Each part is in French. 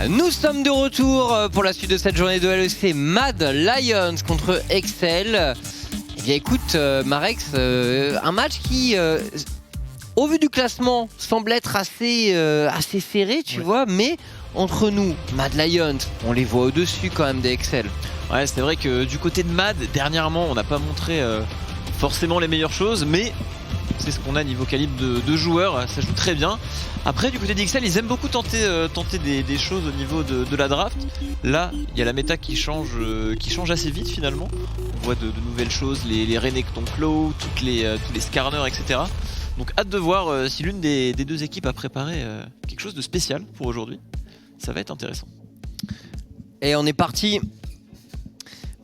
Nous sommes de retour pour la suite de cette journée de LEC Mad Lions contre Excel. Eh bien écoute Marex, un match qui au vu du classement semble être assez serré, tu vois, mais entre nous, Mad Lions, on les voit au-dessus quand même des Excel. Ouais, c'est vrai que du côté de Mad, dernièrement, on n'a pas montré forcément les meilleures choses, mais c'est ce qu'on a niveau calibre de joueurs, ça joue très bien. Après, du côté d'Excel, ils aiment beaucoup tenter des choses au niveau de la draft. Là, il y a la méta qui change assez vite finalement. On voit de nouvelles choses, les Renekton Claw, tous les Skarner, etc. Donc hâte de voir si l'une des deux équipes a préparé quelque chose de spécial pour aujourd'hui. Ça va être intéressant. Et on est parti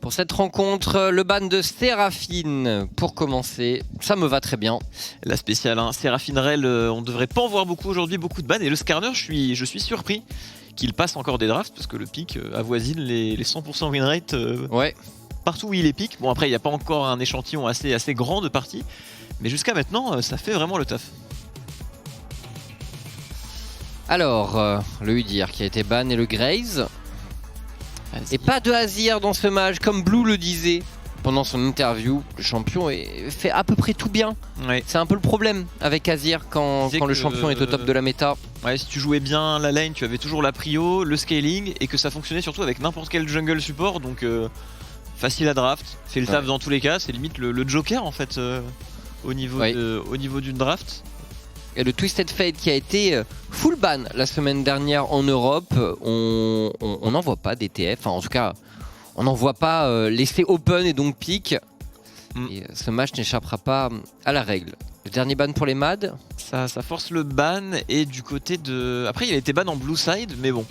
pour cette rencontre, le ban de Séraphine pour commencer, ça me va très bien. La spéciale, hein. Séraphine Rel, on devrait pas en voir beaucoup aujourd'hui, beaucoup de bans. Et le Skarner, je suis surpris qu'il passe encore des drafts parce que le pick avoisine les 100% win rate partout où il est pick. Bon après il n'y a pas encore un échantillon assez grand de parties, mais jusqu'à maintenant ça fait vraiment le taf. Alors, le Udyr qui a été ban et le Graze. Et pas de Azir dans ce match, comme Blue le disait pendant son interview. Le champion fait à peu près tout bien. Ouais. C'est un peu le problème avec Azir quand le champion est au top de la méta. Ouais, si tu jouais bien la lane, tu avais toujours la prio, le scaling, et que ça fonctionnait surtout avec n'importe quel jungle support. Donc facile à draft, fait le taf dans tous les cas. C'est limite le Joker en fait au niveau d'une draft. Et le Twisted Fate qui a été full ban la semaine dernière en Europe, on n'en voit pas d'ETF, enfin, en tout cas on n'en voit pas laisser open et donc pick. Et ce match n'échappera pas à la règle. Le dernier ban pour les Mad, ça force le ban, et du côté de... Après il a été ban en blue side, mais bon,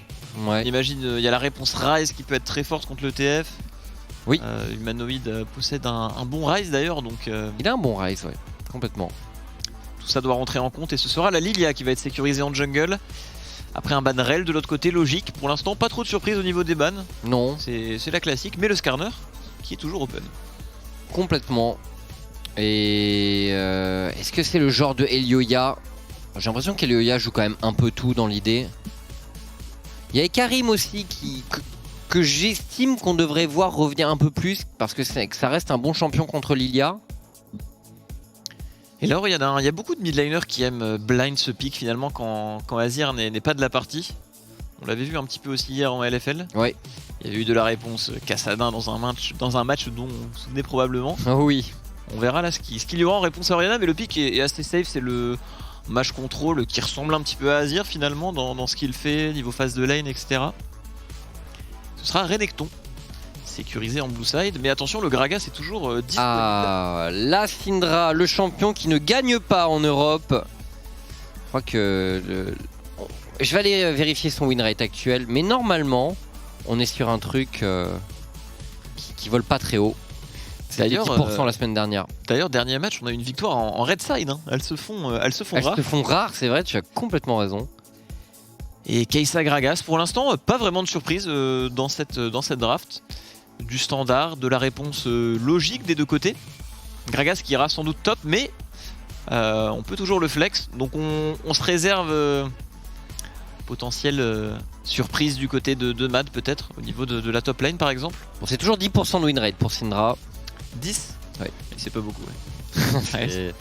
imagine, il y a la réponse Ryze qui peut être très forte contre le TF. Oui. Humanoid possède un bon Ryze d'ailleurs, donc... Il a un bon Ryze, ouais, complètement. Tout ça doit rentrer en compte, et ce sera la Lilia qui va être sécurisée en jungle. Après un ban Rel de l'autre côté, logique. Pour l'instant, pas trop de surprise au niveau des bans. Non. C'est la classique, mais le Skarner qui est toujours open. Complètement. Et est-ce que c'est le genre de Elioya? J'ai l'impression qu'Elioya joue quand même un peu tout dans l'idée. Il y a Karim aussi que j'estime qu'on devrait voir revenir un peu plus, parce que ça reste un bon champion contre Lilia. Et là, il y a beaucoup de midliners qui aiment blind ce pick finalement quand Azir n'est pas de la partie. On l'avait vu un petit peu aussi hier en LFL. Ouais. Il y a eu de la réponse Kassadin dans un match dont on se souvenait probablement. Oh oui. On verra là ce qu'il y aura en réponse à Orianna, mais le pick est assez safe. C'est le match control qui ressemble un petit peu à Azir finalement dans ce qu'il fait, niveau phase de lane, etc. Ce sera Renekton, sécurisé en blue side, mais attention, le Gragas est toujours disponible. Ah, la Syndra, le champion qui ne gagne pas en Europe. Je crois que je vais aller vérifier son win rate actuel, mais normalement on est sur un truc qui vole pas très haut. D'ailleurs 10% la semaine dernière. D'ailleurs, dernier match, on a une victoire en red side, hein. Elles se font rares. Elles se font rares, c'est vrai, tu as complètement raison. Et Kai'Sa Gragas, pour l'instant, pas vraiment de surprise dans cette draft. Du standard, de la réponse logique des deux côtés. Gragas qui ira sans doute top, mais on peut toujours le flex. Donc on se réserve potentielle surprise du côté de Mad peut-être, au niveau de la top lane par exemple. Bon, c'est toujours 10% de win rate pour Syndra. 10 ? Ouais. C'est pas beaucoup, ouais.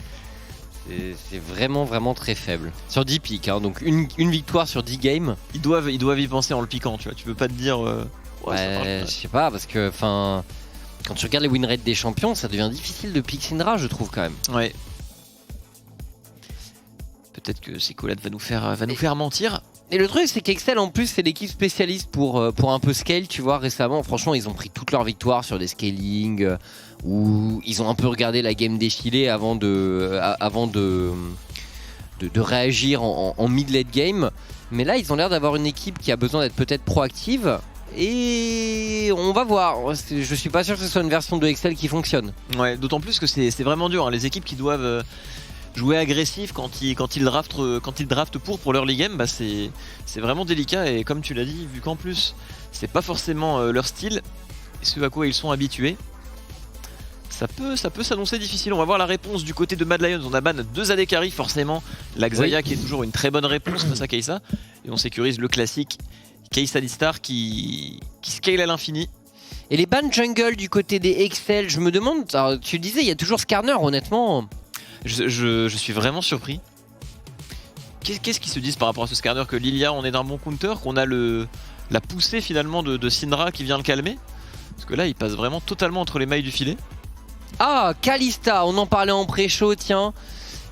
C'est vraiment très faible. Sur 10 picks, hein, donc une victoire sur 10 games. Ils doivent y penser en le piquant, tu vois. Tu peux pas te dire... je sais pas, parce que quand tu regardes les win rates des champions, ça devient difficile de pick Syndra, je trouve quand même. Ouais. Peut-être que Secolade va nous faire mentir. Et le truc, c'est qu'Excel en plus c'est l'équipe spécialiste pour un peu scale, tu vois. Récemment, franchement, ils ont pris toutes leurs victoires sur des scaling où ils ont un peu regardé la game défiler avant de réagir en mid-late game. Mais là, ils ont l'air d'avoir une équipe qui a besoin d'être peut-être proactive. Et on va voir. Je suis pas sûr que ce soit une version de Excel qui fonctionne. Ouais, d'autant plus que c'est vraiment dur, hein. Les équipes qui doivent jouer agressif quand ils draftent pour leur league game, bah c'est vraiment délicat. Et comme tu l'as dit, vu qu'en plus c'est pas forcément leur style et ce à quoi ils sont habitués, ça peut s'annoncer difficile. On va voir la réponse du côté de Mad Lions. On a ban 2 AD carry forcément. La Xayah qui est toujours une très bonne réponse face à Kai'Sa. Et on sécurise le classique Case Alistar qui scale à l'infini. Et les bans jungle du côté des Excel, je me demande, alors, tu disais il y a toujours Skarner, honnêtement. Je suis vraiment surpris. Qu'est-ce qu'ils se disent par rapport à ce Skarner, que Lilia on est d'un bon counter, qu'on a la poussée finalement de Syndra qui vient le calmer? Parce que là il passe vraiment totalement entre les mailles du filet. Ah, Kalista, on en parlait en pré-show, tiens.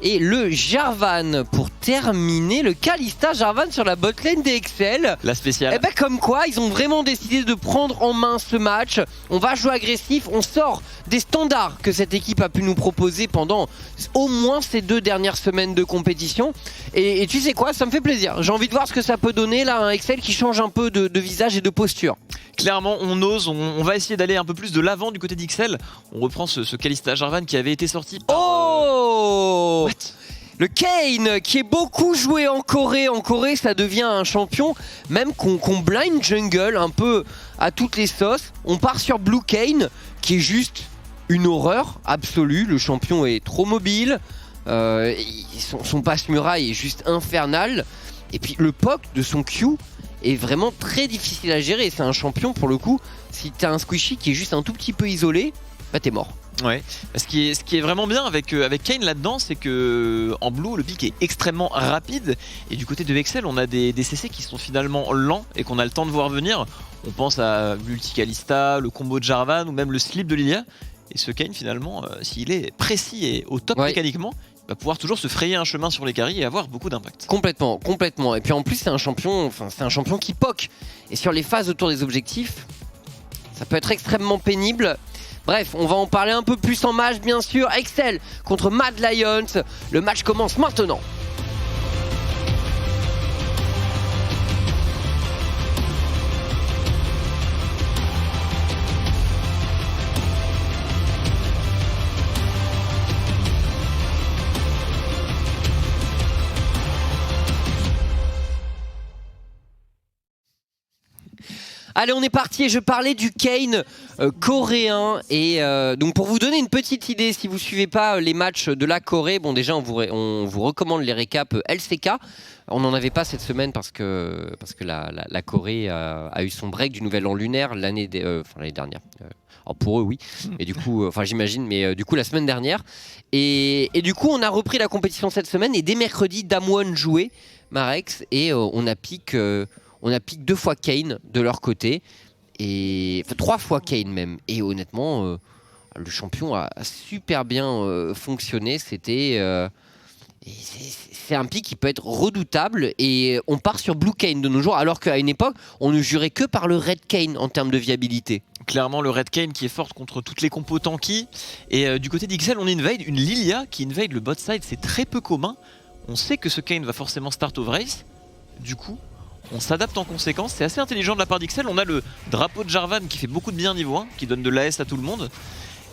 Et le Jarvan pour terminer, le Kalista Jarvan sur la botlane des Excel. La spéciale. Et ben comme quoi, ils ont vraiment décidé de prendre en main ce match. On va jouer agressif, on sort des standards que cette équipe a pu nous proposer pendant au moins ces 2 dernières semaines de compétition. Et tu sais quoi, ça me fait plaisir. J'ai envie de voir ce que ça peut donner là, un Excel qui change un peu de visage et de posture. Clairement, on ose, on va essayer d'aller un peu plus de l'avant du côté d'Ixel. On reprend ce Kalista Jarvan qui avait été sorti par... Oh le Kayn qui est beaucoup joué en Corée. En Corée, ça devient un champion, même qu'on blind jungle un peu à toutes les sauces. On part sur Blue Kayn, qui est juste une horreur absolue. Le champion est trop mobile. Son passe-muraille est juste infernal. Et puis le poke de son Q est vraiment très difficile à gérer. C'est un champion pour le coup. Si t'as un squishy qui est juste un tout petit peu isolé, bah t'es mort. Ouais, ce qui est vraiment bien avec Kayn là-dedans, c'est que en blue le pick est extrêmement rapide, et du côté de Excel on a des CC qui sont finalement lents et qu'on a le temps de voir venir. On pense à Multi-Kalista, le combo de Jarvan ou même le slip de Lilia. Et ce Kayn finalement, s'il est précis et au top mécaniquement, il va pouvoir toujours se frayer un chemin sur les carries et avoir beaucoup d'impact. Complètement. Et puis en plus c'est un champion qui poke. Et sur les phases autour des objectifs, ça peut être extrêmement pénible. Bref, on va en parler un peu plus en match bien sûr. Excel contre Mad Lions. Le match commence maintenant. Allez, on est parti et je parlais du Kayn coréen. Et donc pour vous donner une petite idée, si vous suivez pas les matchs de la Corée, bon déjà on vous recommande les récaps LCK. On n'en avait pas cette semaine parce que la Corée a eu son break du nouvel an lunaire l'année dernière. Alors pour eux oui, et du coup, j'imagine, mais du coup la semaine dernière. Et du coup on a repris la compétition cette semaine et dès mercredi Damwon jouait Marex et on a piqué 2 fois Kayn de leur côté, et 3 fois Kayn même. Et honnêtement, le champion a super bien fonctionné. C'est un pick qui peut être redoutable, et on part sur Blue Kayn de nos jours, alors qu'à une époque, on ne jurait que par le Red Kayn en termes de viabilité. Clairement, le Red Kayn qui est forte contre toutes les compos tanky. Et du côté d'Ixel, on invade une Lilia qui invade le bot side. C'est très peu commun. On sait que ce Kayn va forcément start over race. Du coup, on s'adapte en conséquence, c'est assez intelligent de la part d'Ixel. On a le drapeau de Jarvan qui fait beaucoup de bien niveau 1, qui donne de l'AS à tout le monde.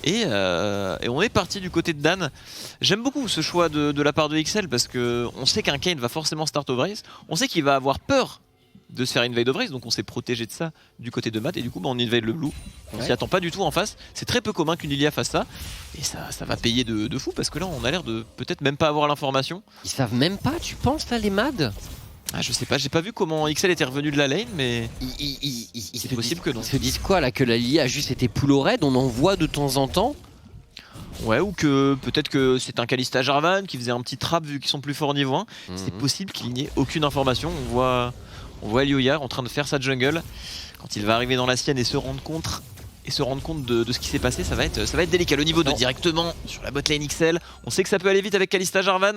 Et on est parti du côté de Dan. J'aime beaucoup ce choix de la part de Ixel, parce qu'on sait qu'un Kayn va forcément start over race. On sait qu'il va avoir peur de se faire invade over race, donc on s'est protégé de ça du côté de Matt. Et du coup on invade le blue. On s'y attend pas du tout en face. C'est très peu commun qu'une Lilia fasse ça. Et ça va payer de fou, parce que là on a l'air de peut-être même pas avoir l'information. Ils savent même pas, tu penses là, les Mad? Ah, je sais pas, j'ai pas vu comment XL était revenu de la lane, mais c'est possible que non. Ils se disent quoi là, que la Lilia a juste été pull au raid, on en voit de temps en temps. Ouais, ou que peut-être que c'est un Kalista Jarvan qui faisait un petit trap vu qu'ils sont plus forts niveau 1. C'est possible qu'il n'y ait aucune information. On voit Elioya en train de faire sa jungle. Quand il va arriver dans la sienne et se rendre compte de ce qui s'est passé, ça va être délicat. Le niveau 2 directement sur la botlane XL. On sait que ça peut aller vite avec Kalista Jarvan.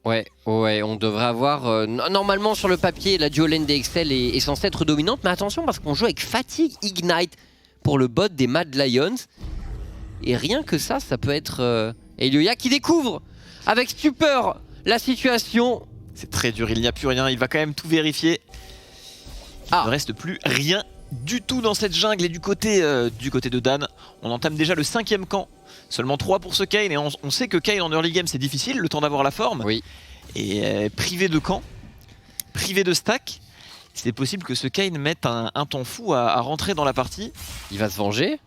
Ouais, on devrait avoir... normalement sur le papier, la duo lane des Excel est censée être dominante, mais attention parce qu'on joue avec Fatigue Ignite pour le bot des Mad Lions. Et rien que ça peut être Elioya qui découvre avec stupeur la situation. C'est très dur, il n'y a plus rien, il va quand même tout vérifier. Il ne reste plus rien du tout dans cette jungle, et du côté de Dan, on entame déjà le 5e camp. Seulement 3 pour ce Kayn, et on sait que Kayn en early game c'est difficile, le temps d'avoir la forme. Oui. Et privé de camp, privé de stack, c'est possible que ce Kayn mette un temps fou à rentrer dans la partie. Il va se venger.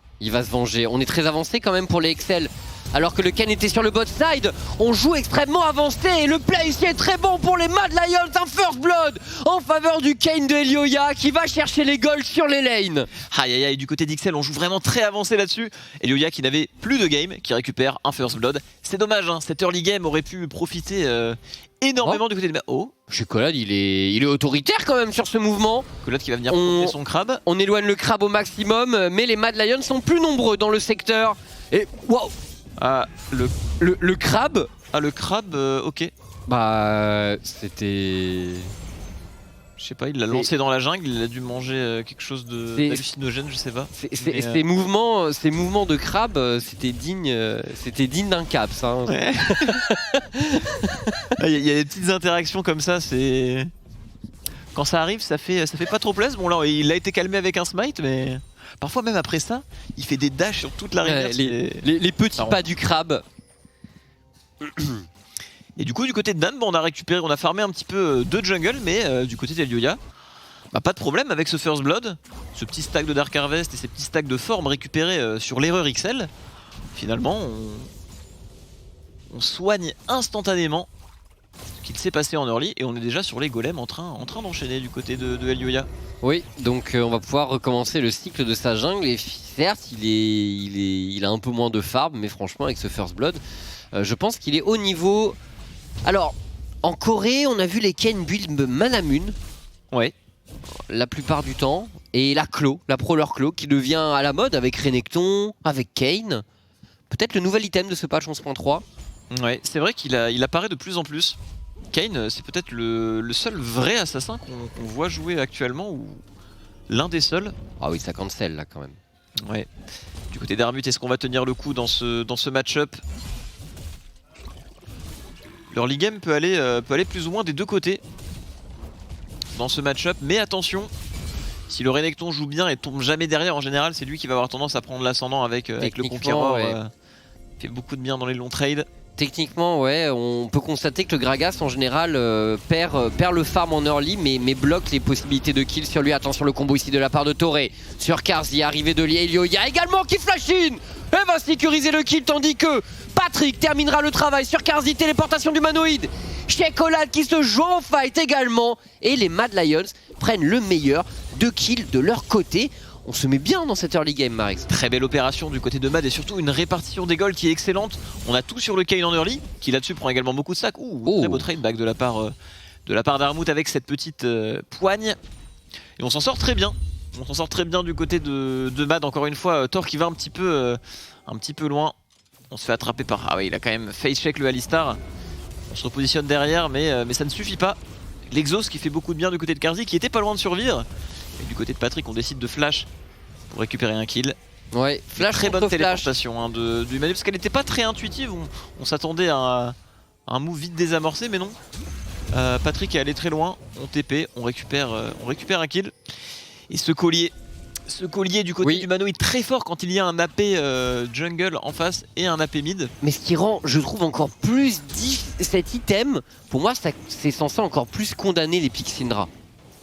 On est très avancé quand même pour les Excel alors que le Kayn était sur le bot side. On joue extrêmement avancé et le play ici est très bon pour les Mad Lions. Un first blood en faveur du Kayn de Elioya qui va chercher les golds sur les lanes. Aïe aïe aïe, du côté d'XL on joue vraiment très avancé là-dessus. Elioya qui n'avait plus de game, qui récupère un first blood. C'est dommage, hein, cette early game aurait pu profiter énormément du côté de... Oh, Chocolat, il est autoritaire quand même sur ce mouvement. Chocolat qui va venir prendre son crabe. On éloigne le crabe au maximum, mais les Mad Lions sont plus nombreux dans le secteur. Et waouh, Ah, le crabe. Ah, le crabe, ok. Bah, c'était... Je sais pas, il l'a lancé dans la jungle, il a dû manger quelque chose d'hallucinogène, je sais pas. Ces mouvements de crabe, c'était digne d'un caps. Hein. Ouais. Il y a des petites interactions comme ça, c'est... Quand ça arrive, ça fait pas trop plaisir. Bon là, il a été calmé avec un smite, mais... Parfois même après ça, il fait des dashs sur toute la rivière. Les petits pas du crabe. Et du coup, du côté de Dan, on a farmé un petit peu de jungle, mais du côté d'Elioya, bah, pas de problème avec ce first blood, ce petit stack de Dark Harvest et ces petits stacks de forme récupérés sur l'erreur XL. Finalement, on soigne instantanément ce qu'il s'est passé en early et on est déjà sur les golems en train d'enchaîner du côté de Elioya. Oui, donc on va pouvoir recommencer le cycle de sa jungle et certes, il a un peu moins de farm, mais franchement avec ce first blood, je pense qu'il est au niveau... Alors, en Corée, on a vu les Kayn build Manamune. Ouais. La plupart du temps. Et la Claw, la Prowler Claw, qui devient à la mode avec Renekton, avec Kayn. Peut-être le nouvel item de ce patch 11.3. Ouais, c'est vrai qu'il apparaît de plus en plus. Kayn, c'est peut-être le seul vrai assassin qu'on voit jouer actuellement, ou l'un des seuls. Ah oui, ça cancel là quand même. Ouais. Du côté d'Armut, est-ce qu'on va tenir le coup dans ce match-up? L'early game peut aller plus ou moins des deux côtés dans ce match-up, mais attention, si le Renekton joue bien et tombe jamais derrière, en général, c'est lui qui va avoir tendance à prendre l'ascendant avec le Conqueror. Ouais. Fait beaucoup de bien dans les longs trades. Techniquement, ouais, on peut constater que le Gragas en général perd le farm en early, mais bloque les possibilités de kill sur lui. Attention, le combo ici de la part de Toré sur Carzzy, arrivé de Elioya également qui flash in et va sécuriser le kill, tandis que Patrick terminera le travail sur Carzzy, téléportation d'humanoïde. Chocolat qui se joue en fight également, et les Mad Lions prennent le meilleur de kills de leur côté. On se met bien dans cette early game, Marex. Très belle opération du côté de Mad et surtout une répartition des golds qui est excellente. On a tout sur le Kayn en early, qui là-dessus prend également beaucoup de sacs. Très beau trade back de la part d'Armut avec cette petite poigne. Et on s'en sort très bien. On s'en sort très bien du côté de Mad. Encore une fois, Thor qui va un petit peu loin. On se fait attraper par... Ah oui, il a quand même face check le Alistar. On se repositionne derrière, mais ça ne suffit pas. L'Exos qui fait beaucoup de bien du côté de Carzzy, qui était pas loin de survivre. Et du côté de Patrick, on décide de flash pour récupérer un kill. Ouais, flash, très bonne téléportation hein, du Manu, parce qu'elle n'était pas très intuitive. On s'attendait à un move vite désamorcé, mais non. Patrick est allé très loin. On TP, on récupère un kill. Et ce collier du côté du humanoïde très fort quand il y a un AP jungle en face et un AP mid. Mais ce qui rend, je trouve, encore plus cet item, pour moi, c'est censé encore plus condamner les picks Syndra.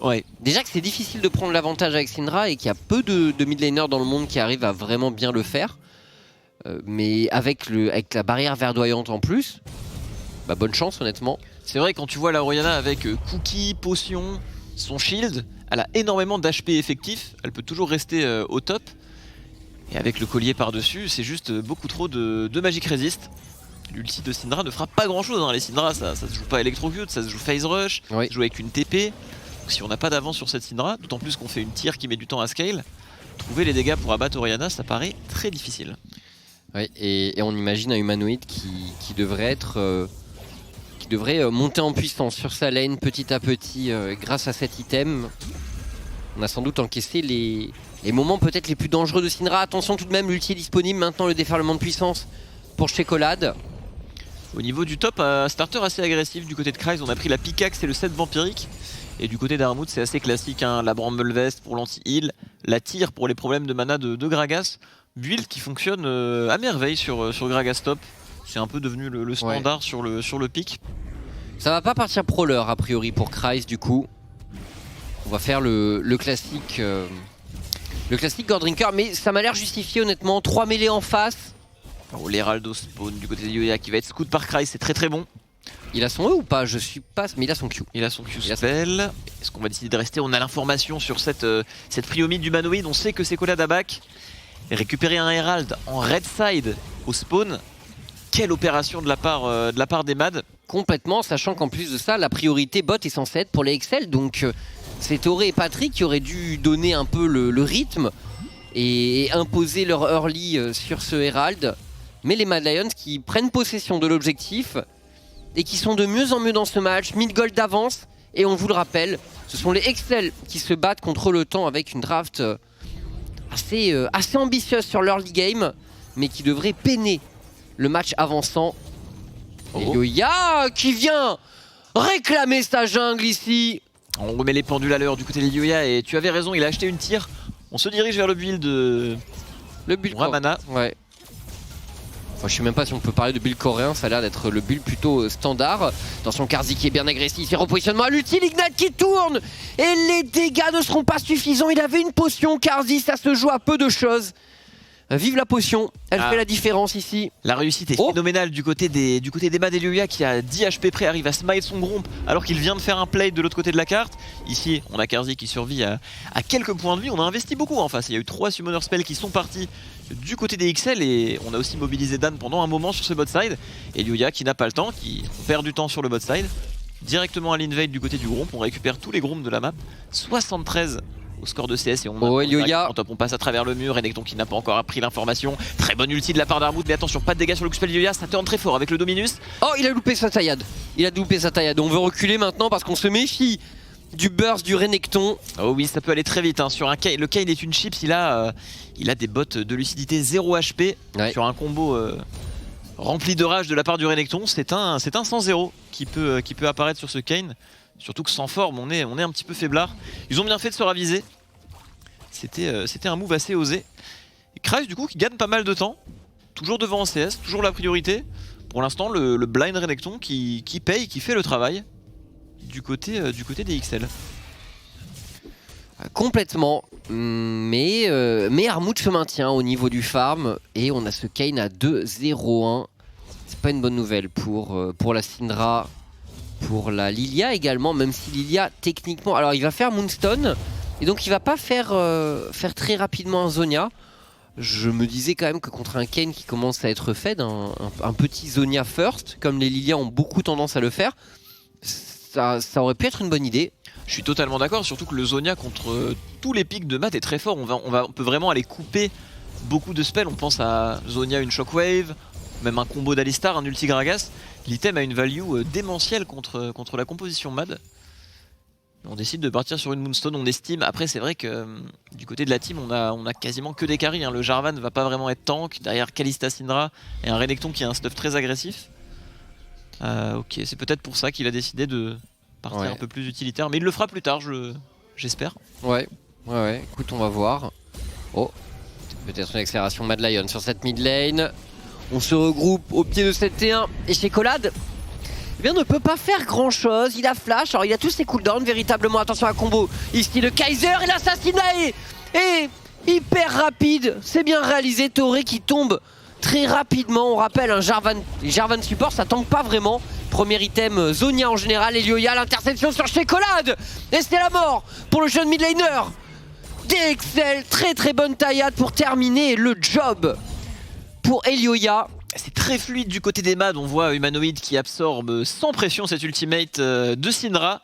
Ouais. Déjà que c'est difficile de prendre l'avantage avec Syndra et qu'il y a peu de mid laners dans le monde qui arrivent à vraiment bien le faire. Mais avec la barrière verdoyante en plus, bah bonne chance honnêtement. C'est vrai, quand tu vois la Orianna avec cookie, potion, son shield, elle a énormément d'HP effectif, elle peut toujours rester au top. Et avec le collier par-dessus, c'est juste beaucoup trop de Magic Resist. L'ulti de Syndra ne fera pas grand-chose, hein. Les Syndra, ça se joue pas Electrocute, ça se joue Phase Rush, ça se joue avec une TP. Donc si on n'a pas d'avance sur cette Syndra, d'autant plus qu'on fait une tire qui met du temps à scale, trouver les dégâts pour abattre Orianna, ça paraît très difficile. Oui, et on imagine un humanoïde qui devrait être... qui devrait monter en puissance sur sa lane petit à petit grâce à cet item. On a sans doute encaissé les moments peut-être les plus dangereux de Syndra. Attention tout de même, l'ulti est disponible maintenant, le déferlement de puissance pour Chocolat. Au niveau du top, un starter assez agressif du côté de Kryze, on a pris la pickaxe et le set vampirique. Et du côté d'Armut, c'est assez classique, hein. La Bramble Vest pour l'anti-heal, la tire pour les problèmes de mana de Gragas. Build qui fonctionne à merveille sur Gragas top. C'est un peu devenu le standard sur le pic. Ça va pas partir Prowler a priori pour Kryze du coup. On va faire le classique Gordrinker, mais ça m'a l'air justifié honnêtement. 3 mêlées en face. Oh, l'Heraldo spawn du côté de Yoya qui va être scout par Cry, c'est très très bon. Il a son E ou pas? Je suis pas, mais il a son Q. Il a son Q spell. Est-ce qu'on va décider de rester? On a l'information sur cette Priomide humanoïde. On sait que c'est Colade à back. Récupérer un Herald en red side au spawn. Quelle opération de la part des MAD. Complètement, sachant qu'en plus de ça, la priorité bot est censée être pour les Excel. Donc c'est Toré et Patrick qui auraient dû donner un peu le rythme et imposer leur early sur ce Herald. Mais les Mad Lions qui prennent possession de l'objectif et qui sont de mieux en mieux dans ce match, 1000 gold d'avance, et on vous le rappelle, ce sont les Excel qui se battent contre le temps avec une draft assez ambitieuse sur l'early game, mais qui devrait peiner le match avançant. Et Yoya qui vient réclamer sa jungle ici. On remet les pendules à l'heure du côté de Yoya, et tu avais raison, il a acheté une tire. On se dirige vers le build de Ramana. Ouais. Enfin, je sais même pas si on peut parler de build coréen, ça a l'air d'être le build plutôt standard. Attention, Carzzy qui est bien agressif, il repositionnement à l'ulti, Ignite qui tourne. Et les dégâts ne seront pas suffisants, il avait une potion, Carzzy, ça se joue à peu de choses. Vive la potion, elle fait la différence ici. La réussite est phénoménale du côté des MAD et Yoya qui a 10 HP près, arrive à smite son Gromp alors qu'il vient de faire un play de l'autre côté de la carte. Ici, on a Carzzy qui survit à quelques points de vie. On a investi beaucoup en face. Il y a eu 3 summoner spells qui sont partis du côté des XL et on a aussi mobilisé Dan pendant un moment sur ce bot side. Et Yoya qui n'a pas le temps, qui perd du temps sur le bot side. Directement à l'invade du côté du Gromp, on récupère tous les Gromps de la map. 73 au score de CS et on passe à travers le mur. Renekton qui n'a pas encore appris l'information. Très bonne ulti de la part d'Armut, mais attention, pas de dégâts sur le Q-spell de Yoya, ça tourne très fort avec le Dominus. Oh, il a loupé sa taillade. On veut reculer maintenant parce qu'on se méfie du burst du Renekton. Oh oui, ça peut aller très vite hein. Sur un Kayn, le Kayn est une chips, il a des bottes de lucidité 0 HP sur un combo rempli de rage de la part du Renekton. C'est un 100-0 qui peut apparaître sur ce Kayn. Surtout que sans forme, on est un petit peu faiblard. Ils ont bien fait de se raviser. C'était un move assez osé. Et Cry du coup qui gagne pas mal de temps. Toujours devant en CS, toujours la priorité. Pour l'instant, le blind Renekton qui paye, qui fait le travail du côté des XL. Complètement. Mais Armut se maintient au niveau du farm. Et on a ce Kayn à 2-0-1. C'est pas une bonne nouvelle pour la Syndra. Pour la Lilia également, même si Lilia techniquement... Alors il va faire Moonstone, et donc il va pas faire très rapidement un Zhonya. Je me disais quand même que contre un Kayn qui commence à être fed, un petit Zhonya first, comme les Lilia ont beaucoup tendance à le faire, ça aurait pu être une bonne idée. Je suis totalement d'accord, surtout que le Zhonya contre tous les pics de mat est très fort. On peut vraiment aller couper beaucoup de spells. On pense à Zhonya une Shockwave, même un combo d'Alistar, un ulti Gragas. L'item a une value démentielle contre la composition MAD. On décide de partir sur une Moonstone, on estime. Après c'est vrai que du côté de la team on a quasiment que des carries hein. Le Jarvan ne va pas vraiment être tank. Derrière Kalista Syndra et un Renekton qui a un stuff très agressif. Ok, c'est peut-être pour ça qu'il a décidé de partir un peu plus utilitaire. Mais il le fera plus tard, j'espère. Ouais, écoute on va voir. Oh, peut-être une accélération Mad Lion sur cette mid lane. On se regroupe au pied de cette T1 et chez Colade ne peut pas faire grand chose. Il a flash, alors il a tous ses cooldowns véritablement. Attention à combo ici le Kaiser et l'assassinat est hyper rapide. C'est bien réalisé. Toré qui tombe très rapidement. On rappelle un Jarvan support, ça tank pas vraiment. Premier item Zhonya en général. Et Yoya l'interception sur chez Colade. Et c'est la mort pour le jeune midlaner. DXL, très bonne taillade pour terminer le job. Pour Elioya, c'est très fluide du côté des MAD, on voit Humanoid qui absorbe sans pression cette ultimate de Syndra.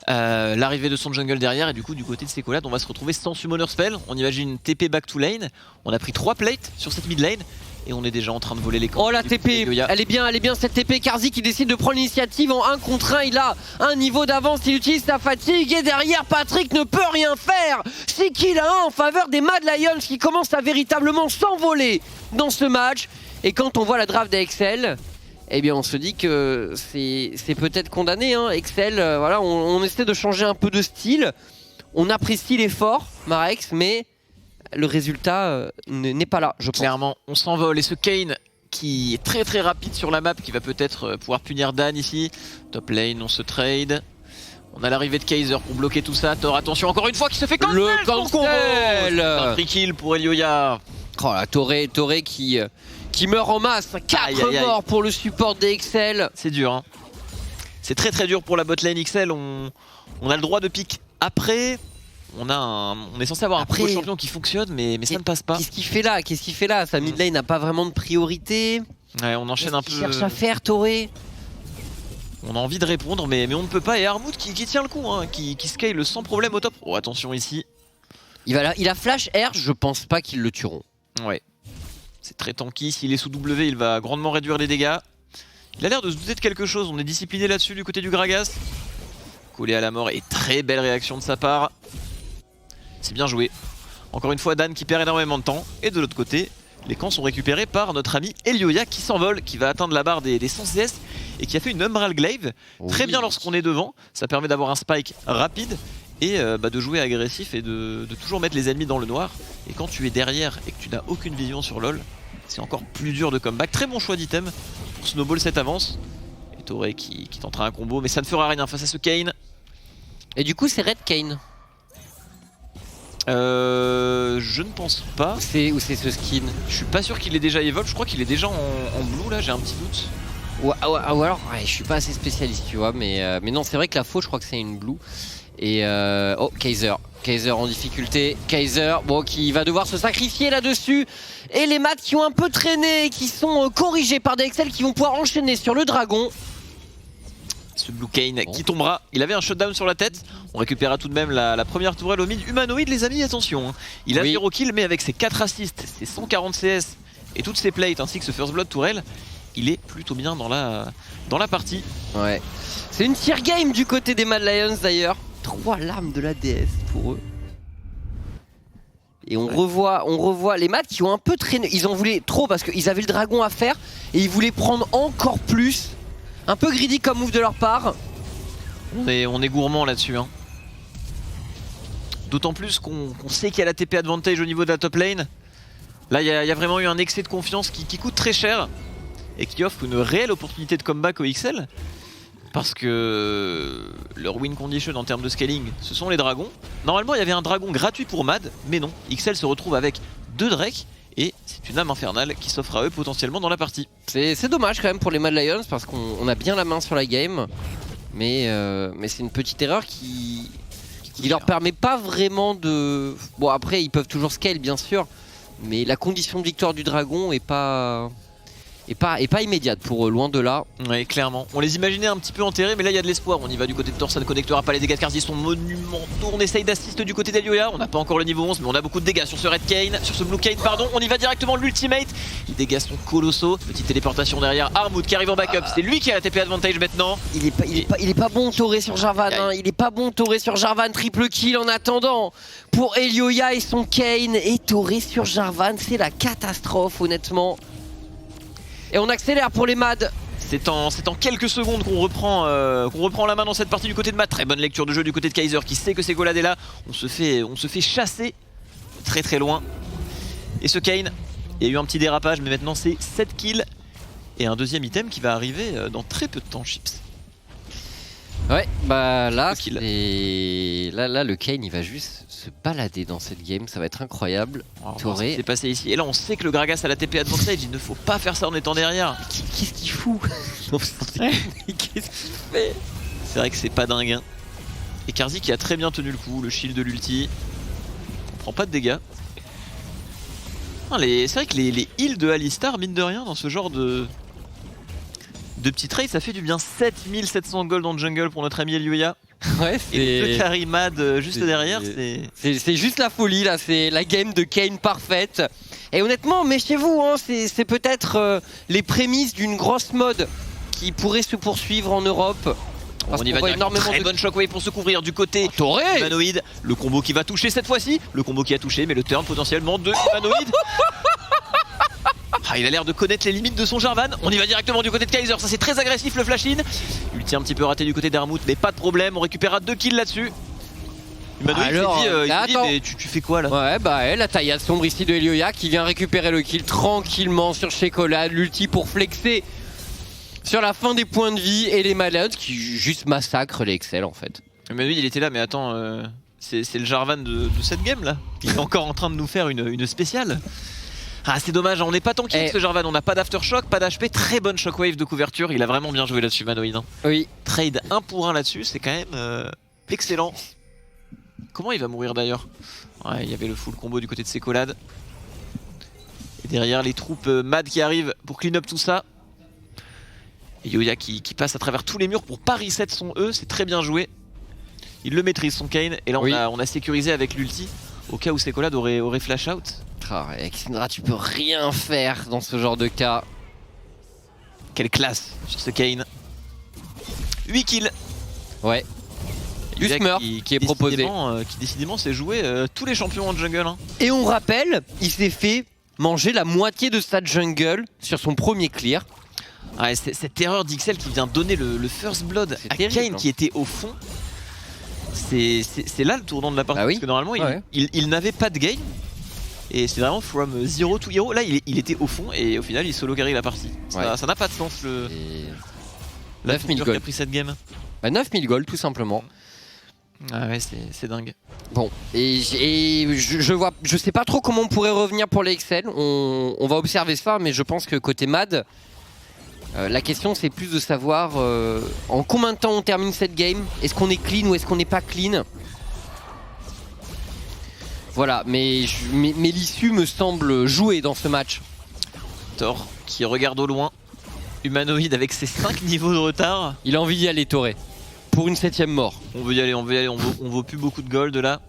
L'arrivée de son jungle derrière et du coup du côté de ses collades on va se retrouver sans summoner spell. On imagine TP back to lane, on a pris 3 plates sur cette mid lane et on est déjà en train de voler les camps. Oh la TP, elle est bien cette TP. Carzzy qui décide de prendre l'initiative en 1 contre 1, il a un niveau d'avance, il utilise sa fatigue et derrière Patrick ne peut rien faire. 6 kills à 1 en faveur des Mad Lions qui commencent à véritablement s'envoler dans ce match. Et quand on voit la draft d'Excel, eh bien on se dit que c'est peut-être condamné hein. Excel, voilà, on essaie de changer un peu de style. On apprécie l'effort, Marex, mais le résultat n'est pas là, je pense. Clairement, on s'envole et ce Kayn qui est très rapide sur la map, qui va peut-être pouvoir punir Dan ici. Top lane, on se trade. On a l'arrivée de Kaiser pour bloquer tout ça. Thor, attention encore une fois qui se fait cancel. Le cancel. Un free kill pour Elioya. Oh là, Toré qui qui meurt en masse. 4 morts pour le support d'Excel. C'est dur, hein. C'est très dur pour la botlane XL. On a le droit de pick après. On est censé avoir un combo champion qui fonctionne, mais ça ne passe pas. Qu'est-ce qu'il fait là? Sa mid lane n'a pas vraiment de priorité. Ouais, on enchaîne un peu. Cherche à faire Toré. On a envie de répondre, mais on ne peut pas. Et Armut qui tient le coup, hein, qui scale sans problème au top. Oh, attention ici. Il a flash R, je pense pas qu'ils le tueront. Ouais. C'est très tanky. S'il est sous W, il va grandement réduire les dégâts. Il a l'air de se douter de quelque chose. On est discipliné là-dessus du côté du Gragas. Collé à la mort et très belle réaction de sa part. C'est bien joué. Encore une fois, Dan qui perd énormément de temps. Et de l'autre côté, les camps sont récupérés par notre ami Elioya qui s'envole, qui va atteindre la barre des 100 CS et qui a fait une Umbral Glaive. Oui. Très bien lorsqu'on est devant. Ça permet d'avoir un spike rapide et de jouer agressif et de toujours mettre les ennemis dans le noir. Et quand tu es derrière et que tu n'as aucune vision sur LoL, c'est encore plus dur de comeback. Très bon choix d'item pour snowball cette avance. Et Toré qui tentera un combo, mais ça ne fera rien face à ce Kayn. Et du coup, c'est Red Kayn. Je ne pense pas. Ou c'est ce skin? Je suis pas sûr qu'il est déjà evolve, je crois qu'il est déjà en blue là, j'ai un petit doute. Ou alors, ouais, je suis pas assez spécialiste, tu vois, mais non, c'est vrai que la faux, je crois que c'est une blue. Et oh, Kaiser en difficulté. Kaiser, bon, qui va devoir se sacrifier là-dessus. Et les maths qui ont un peu traîné, qui sont corrigés par des Excel qui vont pouvoir enchaîner sur le dragon. Ce Blue Kayn qui tombera. Il avait un shutdown sur la tête. On récupérera tout de même la première tourelle au mid humanoïde, les amis, attention. Hein. Il a 0 kill, mais avec ses 4 assists, ses 140 CS et toutes ses plates ainsi que ce First Blood tourelle, il est plutôt bien dans la partie. Ouais. C'est une tier game du côté des Mad Lions d'ailleurs. 3 lames de la déesse pour eux. Et on revoit les Mad qui ont un peu traîné. Ils en voulaient trop parce qu'ils avaient le dragon à faire et ils voulaient prendre encore plus. Un peu greedy comme move de leur part. On est gourmand là-dessus. Hein. D'autant plus qu'on sait qu'il y a la TP advantage au niveau de la top lane. Là, il y a vraiment eu un excès de confiance qui coûte très cher et qui offre une réelle opportunité de comeback au XL. Parce que leur win condition en termes de scaling, ce sont les dragons. Normalement, il y avait un dragon gratuit pour Mad, mais non. XL se retrouve avec 2 Drake. Et c'est une âme infernale qui s'offre à eux potentiellement dans la partie. C'est dommage quand même pour les Mad Lions parce qu'on a bien la main sur la game. Mais c'est une petite erreur qui leur permet pas vraiment de... Bon après ils peuvent toujours scale bien sûr. Mais la condition de victoire du dragon est pas immédiate pour eux, loin de là. Oui, clairement. On les imaginait un petit peu enterrés, mais là il y a de l'espoir. On y va du côté de Torsan, connecteur à pas les dégâts de Karzi sont monumentaux. On essaye d'assist du côté d'Elioya. On n'a pas encore le niveau 11, mais on a beaucoup de dégâts sur ce Red Kayn, sur ce Blue Kayn, pardon. On y va directement l'ultimate. Les dégâts sont colossaux. Petite téléportation derrière. Armut qui arrive en backup. C'est lui qui a la TP advantage maintenant. Il est pas bon Toré sur Jarvan. Hein. Il est pas bon Toré sur Jarvan. Triple kill en attendant pour Elioya et son Kayn. Et Toré sur Jarvan, c'est la catastrophe honnêtement. Et on accélère pour les Mad. C'est en quelques secondes qu'on reprend la main dans cette partie du côté de Mad. Très bonne lecture de jeu du côté de Kaiser qui sait que c'est Golad est là. On se fait chasser très loin. Et ce Kayn, il y a eu un petit dérapage, mais maintenant c'est 7 kills. Et un deuxième item qui va arriver dans très peu de temps, Chips. Ouais, bah là, là le Kayn il va juste se balader dans cette game, ça va être incroyable. Toré, c'est passé ici. Et là on sait que le Gragas a la TP advantage, il ne faut pas faire ça en étant derrière. Qu'est-ce qu'il fout? Qu'est-ce qu'il fait? C'est vrai que c'est pas dingue. Hein. Et Karzi qui a très bien tenu le coup, le shield de l'ulti. On prend pas de dégâts. C'est vrai que les heals de Alistar, mine de rien, dans ce genre de petits trades, ça fait du bien. 7700 gold en jungle pour notre ami Elioya. Ouais, et le carry Mad juste derrière, c'est juste la folie là, c'est la game de Kayn parfaite. Et honnêtement, méfiez-vous, hein, c'est peut-être les prémices d'une grosse mode qui pourrait se poursuivre en Europe. On y va énormément. Très bonne shockwave pour se couvrir du côté Toré humanoïde. Le combo qui va toucher cette fois-ci, le combo qui a touché, mais le turn potentiellement de humanoïde. Il a l'air de connaître les limites de son Jarvan. On y va directement du côté de Kaiser. Ça c'est très agressif le flash in. Ulti un petit peu raté du côté d'Armut, mais pas de problème. On récupérera 2 kills là-dessus. Humanoïde il dit mais tu fais quoi là? Ouais bah la taillade sombre ici de Elioya qui vient récupérer le kill tranquillement sur Shekolad. L'ulti pour flexer sur la fin des points de vie. Et les Mad qui juste massacrent les Excel en fait. Humanoïde il était là mais attends, c'est le Jarvan de cette game là. Il est encore en train de nous faire une spéciale. Ah c'est dommage, on n'est pas tanké avec ce Jarvan, on n'a pas d'aftershock, pas d'HP, très bonne shockwave de couverture, il a vraiment bien joué là-dessus Manoïd. Hein. Oui. Trade 1 pour 1 là-dessus, c'est quand même excellent. Comment il va mourir d'ailleurs? Ouais, il y avait le full combo du côté de Sekolade. Et derrière les troupes Mad qui arrivent pour clean up tout ça. Et Yoya qui passe à travers tous les murs pour pas reset son E, c'est très bien joué. Il le maîtrise son Kayn, et là on a sécurisé avec l'ulti au cas où Sekolade aurait flash out. Avec Syndra, tu peux rien faire dans ce genre de cas. Quelle classe sur ce Kayn. 8 kills. Ouais. Usmer qui est proposé. Qui décidément s'est joué tous les champions en jungle. Hein. Et on rappelle, il s'est fait manger la moitié de sa jungle sur son premier clear. Ouais, cette erreur d'Ixel qui vient donner le first blood à Kayn qui était au fond. C'est là le tournant de la partie. Parce que normalement il n'avait pas de game. Et c'est vraiment from 0 to hero. Là il était au fond et au final il solo carry la partie. Ça n'a pas de sens le. 9000 gold. Qui a pris cette game. Bah 9000 gold tout simplement. Ah ouais c'est dingue. Bon et je sais pas trop comment on pourrait revenir pour les Excel. On va observer ça, mais je pense que côté Mad, la question c'est plus de savoir en combien de temps on termine cette game. Est-ce qu'on est clean ou est-ce qu'on n'est pas clean? Voilà, mais l'issue me semble jouée dans ce match. Thor qui regarde au loin. Humanoïde avec ses 5 niveaux de retard. Il a envie d'y aller, Toré. Pour une 7ème mort. On veut y aller, on vaut plus beaucoup de gold là.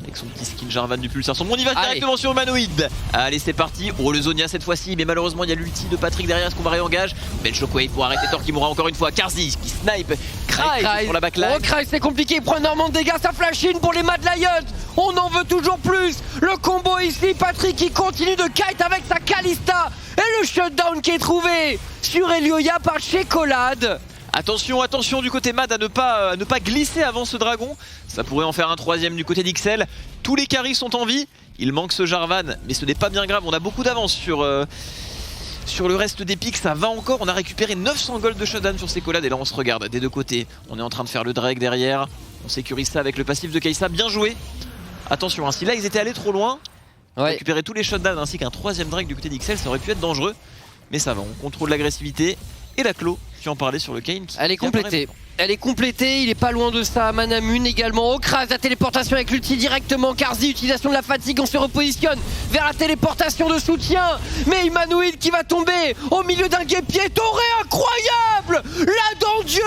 Avec son petit skill Jarvan du pulsar. On y va directement sur Humanoïde. Allez c'est parti. Oh le Zonia cette fois-ci. Mais malheureusement il y a l'ulti de Patrick derrière. Est-ce qu'on va réengage? Belle shockwave pour arrêter Thor qui mourra encore une fois. Karzi qui snipe. Cry pour la backline. Oh Cry c'est compliqué. Il prend énormément de dégâts. Ça flash in pour les Mad Lions. On en veut toujours plus. Le combo ici. Patrick qui continue de kite avec sa Kalista. Et le shutdown qui est trouvé sur Elioya par Sekolade. Attention, attention du côté Mad à ne pas glisser avant ce dragon. Ça pourrait en faire un troisième du côté d'Ixel. Tous les carries sont en vie. Il manque ce Jarvan, mais ce n'est pas bien grave. On a beaucoup d'avance sur le reste des pics. Ça va encore. On a récupéré 900 gold de shutdown sur Sekolade. Et là on se regarde des deux côtés. On est en train de faire le drag derrière. On sécurise ça avec le passif de Kai'Sa. Bien joué. Attention, hein, si là ils étaient allés trop loin, récupérer tous les shutdowns ainsi qu'un troisième drag du côté d'Ixel, ça aurait pu être dangereux. Mais ça va, on contrôle l'agressivité. Et la Clo qui en parlait sur le Kayn. Elle est complétée. Elle est complétée, il est pas loin de ça. Manamune également. Okraz, la téléportation avec l'ulti directement. Karzi, utilisation de la fatigue. On se repositionne vers la téléportation de soutien. Mais Humanoïde qui va tomber au milieu d'un guépier. Toré incroyable. Là dans Dieu,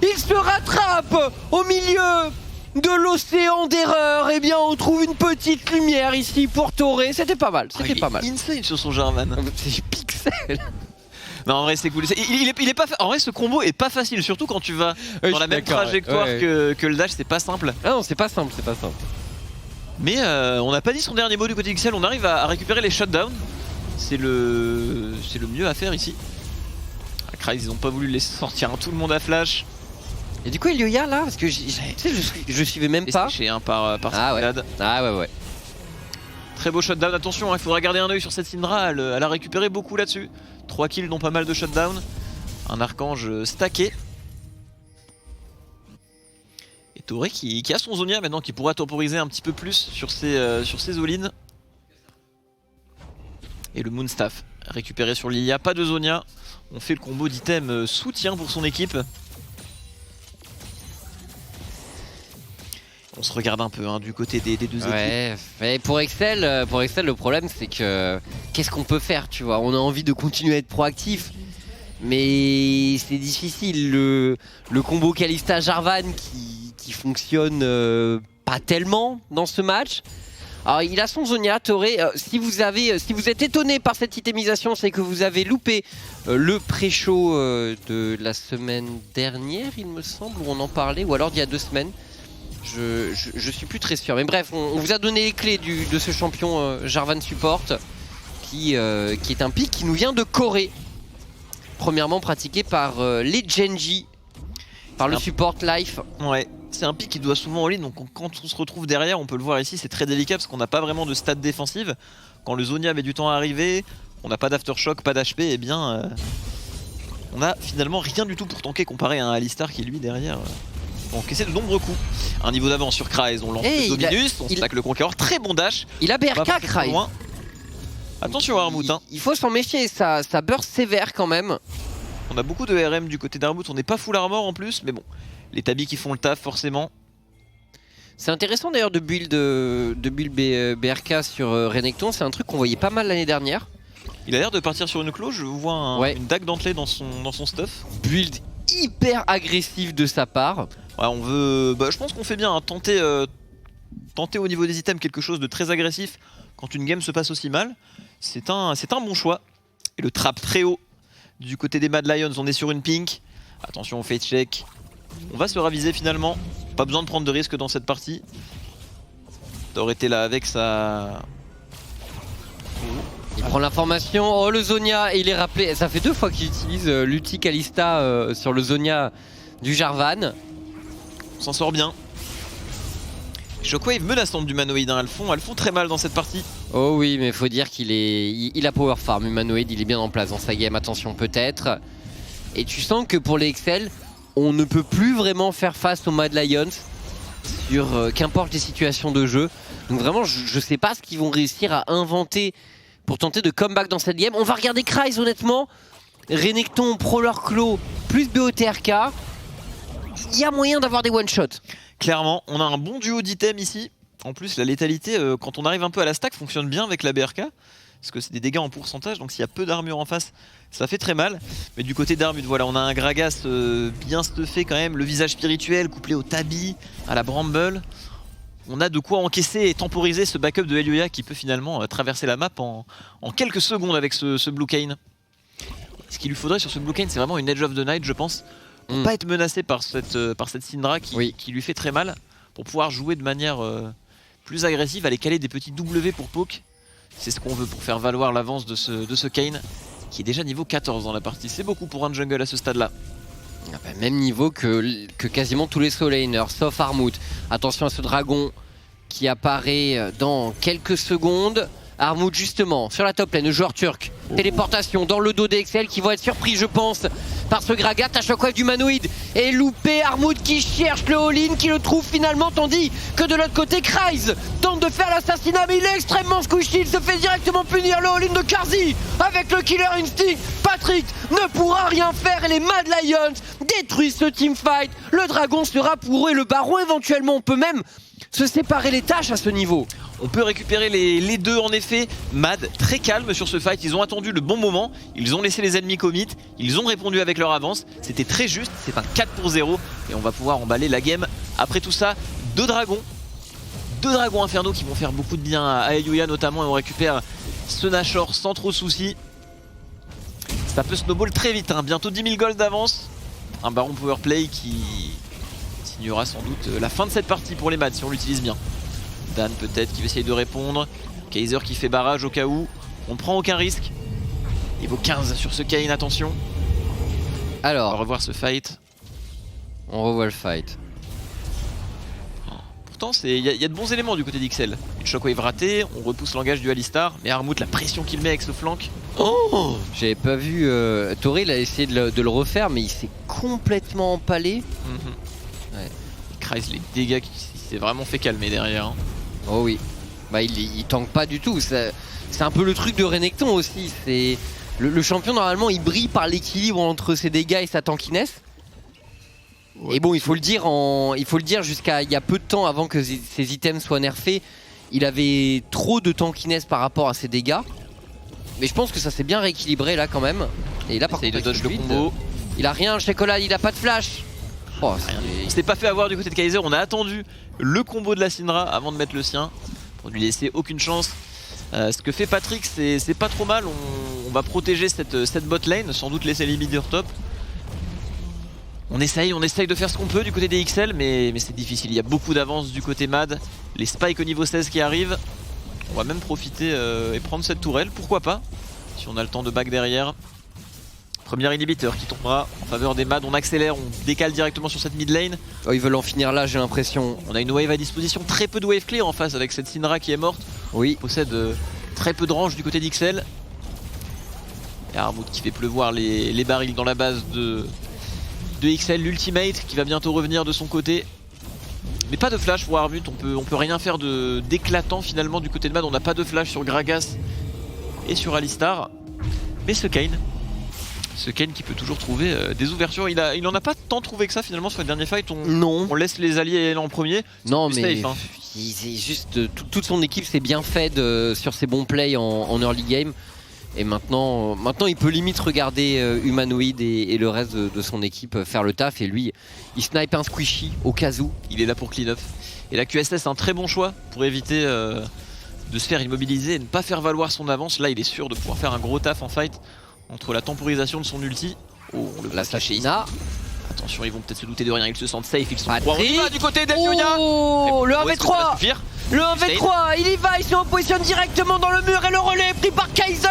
il se rattrape au milieu de l'océan d'erreur. Et bien on trouve une petite lumière ici pour Toré. C'était pas mal, c'était pas mal. Insane sur son Jarvan. C'est pixel. Non en vrai c'est cool, il est pas en vrai ce combo est pas facile, surtout quand tu vas dans la même trajectoire que le dash, c'est pas simple. Ah non c'est pas simple, c'est pas simple. Mais on n'a pas dit son dernier mot du côté d'Ixel, on arrive à récupérer les shutdowns. C'est le mieux à faire ici. Cry, ils ont pas voulu laisser sortir tout le monde à flash. Et du coup Elioya là, parce que je suivais même pas. Chez un par Sekolade. Ah ouais. Très beau shutdown, attention, il faudra garder un oeil sur cette Syndra, elle a récupéré beaucoup là-dessus. 3 kills dont pas mal de shutdown. Un archange stacké. Et Toré qui a son Zonia maintenant, qui pourra temporiser un petit peu plus sur ses all-in. Et le Moonstaff récupéré sur Lilia, pas de Zonia. On fait le combo d'item soutien pour son équipe. On se regarde un peu du côté des deux équipes. Ouais, pour Excel, le problème c'est que qu'est-ce qu'on peut faire, tu vois? On a envie de continuer à être proactif, mais c'est difficile. Le combo Kalista Jarvan qui fonctionne pas tellement dans ce match. Alors il a son Zonia, Toré. Si vous êtes étonné par cette itemisation, c'est que vous avez loupé le pré-show de la semaine dernière, il me semble, où on en parlait, ou alors d'il y a 2 semaines. Je suis plus très sûr, mais bref, on vous a donné les clés de ce champion Jarvan Support qui est un pick qui nous vient de Corée, premièrement pratiqué par les Genji, par le support Life. Ouais, c'est un pick qui doit souvent en ligne, donc quand on se retrouve derrière, on peut le voir ici, c'est très délicat parce qu'on n'a pas vraiment de stats défensives. Quand le Zonia met du temps à arriver, on n'a pas d'aftershock, pas d'HP, et bien on a finalement rien du tout pour tanker comparé à un Alistar qui lui derrière encaissé de nombreux coups. Un niveau d'avance sur Cry, on lance le Dominus, on stack le Conqueror, très bon dash. Il a BRK Cry. Attention Armut, hein. Il faut s'en méfier, ça burst sévère quand même. On a beaucoup de RM du côté d'Armut, on n'est pas full armor en plus, mais bon, les tabis qui font le taf forcément. C'est intéressant d'ailleurs de build BRK sur Renekton, c'est un truc qu'on voyait pas mal l'année dernière. Il a l'air de partir sur une claw, je vois une dague dentelée dans son stuff. Build hyper agressif de sa part. Ouais, on veut, je pense qu'on fait bien, hein, tenter au niveau des items quelque chose de très agressif quand une game se passe aussi mal. C'est un bon choix. Et le trap très haut du côté des Mad Lions, on est sur une pink. Attention au fate check. On va se raviser finalement. Pas besoin de prendre de risques dans cette partie. Thor était là avec sa... Il prend l'information, oh le Zonia, et il est rappelé, ça fait 2 fois qu'il utilise l'ulti Kalista sur le Zonia du Jarvan. On s'en sort bien. Shockwave menaçante d'humanoïde, hein. Elles font très mal dans cette partie. Oh oui, mais faut dire qu'il a power farm humanoïde, il est bien en place dans sa game, attention peut-être. Et tu sens que pour les Excel, on ne peut plus vraiment faire face aux Mad Lions sur qu'importe les situations de jeu. Donc vraiment, je sais pas ce qu'ils vont réussir à inventer pour tenter de comeback dans cette game. On va regarder Kryze honnêtement. Renekton, Prowler Claw, plus BOTRK. Il y a moyen d'avoir des one-shots. Clairement, on a un bon duo d'items ici. En plus, la létalité, quand on arrive un peu à la stack, fonctionne bien avec la BRK. Parce que c'est des dégâts en pourcentage, donc s'il y a peu d'armure en face, ça fait très mal. Mais du côté d'Armut, voilà, on a un Gragas bien stuffé quand même. Le visage spirituel couplé au tabi, à la Bramble. On a de quoi encaisser et temporiser ce backup de Elioya qui peut finalement traverser la map en quelques secondes avec ce Blue Kayn. Ce qu'il lui faudrait sur ce Blue Kayn, c'est vraiment une Edge of the Night, je pense. Pour pas être menacé par cette Syndra qui lui fait très mal. Pour pouvoir jouer de manière plus agressive, aller caler des petits W pour poke. C'est ce qu'on veut pour faire valoir l'avance de ce Kayn qui est déjà niveau 14 dans la partie. C'est beaucoup pour un jungle à ce stade là. Même niveau que quasiment tous les solaners, sauf Armut. Attention à ce dragon qui apparaît dans quelques secondes. Armut justement sur la top lane, le joueur turc. Téléportation dans le dos des Excel qui vont être surpris je pense par ce Gragas à Shockwave d'humanoïde. Et loupé Armut qui cherche le all-in, qui le trouve finalement, tandis que de l'autre côté Kryze tente de faire l'assassinat mais il est extrêmement squishy. Il se fait directement punir, le all-in de Carzzy avec le Killer Instinct. Patrick ne pourra rien faire et les Mad Lions détruisent ce teamfight. Le dragon sera pour eux et le baron éventuellement. On peut même se séparer les tâches à ce niveau. On peut récupérer les deux en effet. Mad très calme sur ce fight, ils ont attendu le bon moment, ils ont laissé les ennemis commit, ils ont répondu avec leur avance, c'était très juste, c'est un 4-0 et on va pouvoir emballer la game. Après tout ça, deux dragons infernaux qui vont faire beaucoup de bien à Elioya notamment et on récupère ce Nashor sans trop de soucis. Ça peut snowball très vite, hein. Bientôt 10 000 gold d'avance, un baron powerplay qui signera sans doute la fin de cette partie pour les Mad si on l'utilise bien. Dan peut-être qui va essayer de répondre. Kaiser qui fait barrage au cas où. On ne prend aucun risque. Niveau 15 sur ce Kayn, attention. Alors, on va revoir ce fight. On revoit le fight. Pourtant, il y a de bons éléments du côté d'Ixel. Une shockwave ratée, on repousse l'engage du Alistar. Mais Armut, la pression qu'il met avec ce flank. Oh, j'avais pas vu. Toril a essayé de le refaire, mais il s'est complètement empalé. Ouais. Kryze, les dégâts qui s'est vraiment fait calmer derrière. Hein. Oh oui, bah il tank pas du tout, c'est un peu le truc de Renekton aussi, c'est le champion normalement il brille par l'équilibre entre ses dégâts et sa tankiness. Ouais. Et bon il faut le dire jusqu'à il y a peu de temps avant que ses items soient nerfés, il avait trop de tankiness par rapport à ses dégâts. Mais je pense que ça s'est bien rééquilibré là quand même. Et là par contre de dodge le combo. Il a rien, Chocolat, il a pas de flash. Oh, il s'est pas fait avoir du côté de Kaiser, on a attendu le combo de la Syndra avant de mettre le sien pour lui laisser aucune chance. Ce que fait Patrick c'est pas trop mal, on va protéger cette bot lane, sans doute laisser les leaders top. On essaye de faire ce qu'on peut du côté des XL mais c'est difficile, il y a beaucoup d'avance du côté Mad. Les spikes au niveau 16 qui arrivent, on va même profiter et prendre cette tourelle, pourquoi pas, si on a le temps de back derrière. Premier inhibiteur qui tombera en faveur des Mad, on accélère, on décale directement sur cette mid lane. Oh, ils veulent en finir là, j'ai l'impression. On a une wave à disposition, très peu de wave clear en face avec cette Syndra qui est morte. Oui. Il possède très peu de range du côté d'XL. Et Armut qui fait pleuvoir les barils dans la base de XL, l'ultimate qui va bientôt revenir de son côté. Mais pas de flash pour Armut, on peut rien faire d'éclatant finalement du côté de Mad, on n'a pas de flash sur Gragas et sur Alistar. Mais ce Kayn qui peut toujours trouver des ouvertures, il en a pas tant trouvé que ça finalement sur le dernier fight. On laisse les alliés aller en premier. Non mais safe, hein. C'est juste toute son équipe s'est bien fait sur ses bons plays en early game. Et maintenant il peut limite regarder Humanoid et le reste de son équipe faire le taf. Et lui, il snipe un squishy au cas où. Il est là pour clean up. Et la QSS est un très bon choix pour éviter de se faire immobiliser et ne pas faire valoir son avance. Là, il est sûr de pouvoir faire un gros taf en fight entre la temporisation de son ulti. Oh, on le la Sashina. Attention, ils vont peut-être se douter de rien, ils se sentent safe, ils sont droits. Du côté d'Elionia. Oh, le 1v3. Le 1v3, il y va, il se repositionne directement dans le mur et le relais est pris par Kaiser.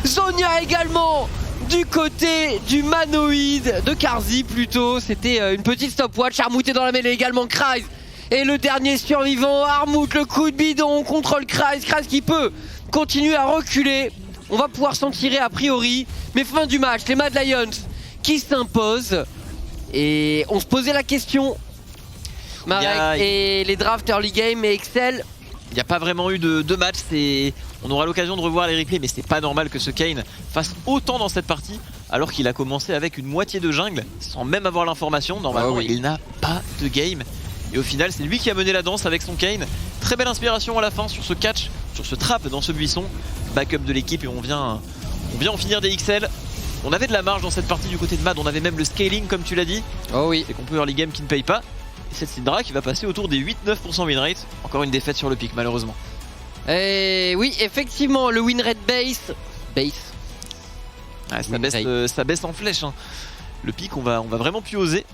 Zonia également du côté du Manoïde de Carzzy plutôt. C'était une petite stopwatch. Armut est dans la mêlée également, Kryze. Et le dernier survivant, Armut, le coup de bidon, on contrôle Kryze. Kryze qui peut continuer à reculer. On va pouvoir s'en tirer a priori. Mais fin du match, les Mad Lions qui s'imposent. Et on se posait la question, Marek et les drafts early game et Excel. Il n'y a pas vraiment eu de match, on aura l'occasion de revoir les replays, mais c'est pas normal que ce Kayn fasse autant dans cette partie alors qu'il a commencé avec une moitié de jungle sans même avoir l'information. Normalement il n'a pas de game et au final c'est lui qui a mené la danse avec son Kayn. Très belle inspiration à la fin sur ce catch, sur ce trap dans ce buisson. Backup de l'équipe et on vient en finir des XL. On avait de la marge dans cette partie du côté de Mad, on avait même le scaling comme tu l'as dit. Oh oui. C'est qu'on peut early game qui ne paye pas. Et cette Syndra qui va passer autour des 8-9% win rate. Encore une défaite sur le pic malheureusement. Et oui, effectivement, le win rate base. Ah, ça baisse en flèche. Hein. Le pic, on va vraiment plus oser.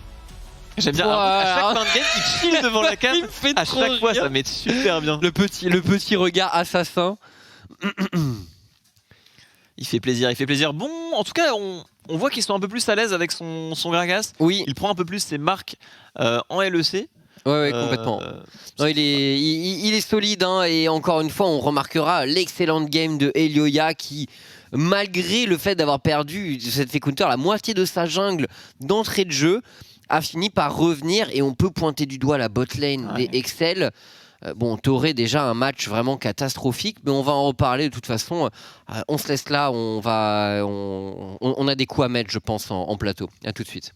J'aime bien. À chaque fin de game, il chill devant la cam. À chaque fois, ça met super bien. Le petit regard assassin. Il fait plaisir. Bon, en tout cas, on voit qu'ils sont un peu plus à l'aise avec son Gragas. Oui. Il prend un peu plus ses marques en LEC. Ouais, complètement. Non, il est solide hein, et encore une fois, on remarquera l'excellente game de Elioya qui, malgré le fait d'avoir perdu cette Fecunter la moitié de sa jungle d'entrée de jeu, a fini par revenir et on peut pointer du doigt la botlane des Excel. Bon, t'aurais déjà un match vraiment catastrophique, mais on va en reparler de toute façon. On se laisse là, on a des coups à mettre, je pense, en plateau. À tout de suite.